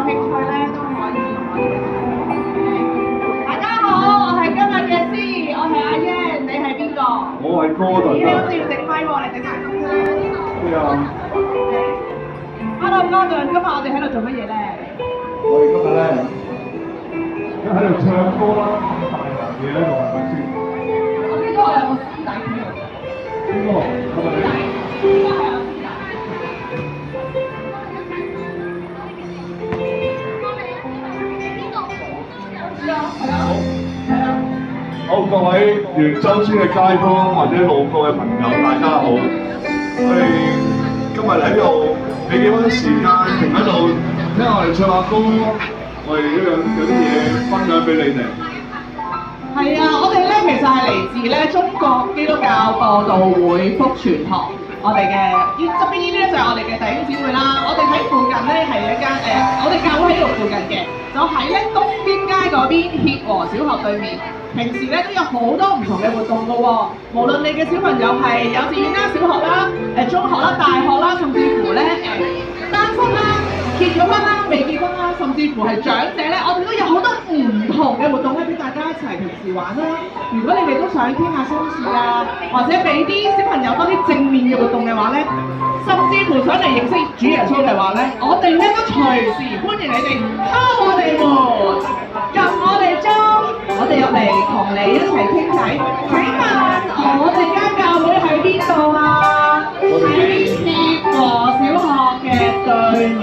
興趣咧都可以同我哋一齊講。大家好，我係今日嘅司儀，我係阿 Yan，你係邊個？我係 Gordon 咦，你好似要整咪喎，你整埋先啦。咩啊？ Hello Gordon，今日我哋喺度做乜嘢咧？我哋今日咧，而家喺度唱歌啦，大人嘢喺度係咪先？我呢個有個師弟喺度。邊個？係咪你？應該係有師弟。好，各位元洲村嘅街坊或者路過嘅朋友，大家好。我哋今日喺度俾幾分時間停喺度聽我哋唱下歌，我哋有啲嘢分享俾你哋。係啊，我哋咧其實係嚟自咧中國基督教播道會福傳堂，我哋嘅側邊呢啲咧就係我哋嘅弟兄姊妹啦。我哋喺附近咧係一間我哋教會喺度附近嘅，就喺咧東邊街嗰邊協和小學對面。平時咧都有好多唔同嘅活動㗎喎，無論你嘅小朋友係幼稚園啦、小學啦、中學啦、大學啦，甚至乎咧單身啦、結咗婚啦、未結婚啦，甚至乎係長者咧，我哋都有好多唔同嘅活動咧俾大家一齊平時玩啦。如果你哋都想傾下心事啊，或者俾啲小朋友多啲正面嘅活動嘅話咧，甚至乎想嚟認識主耶穌嘅話咧，我哋咧都隨時歡迎你哋敲我哋門，入我哋中，我哋入嚟同你一齊傾偈。請問我哋間教會喺邊度啊？喺協和小學嘅對面。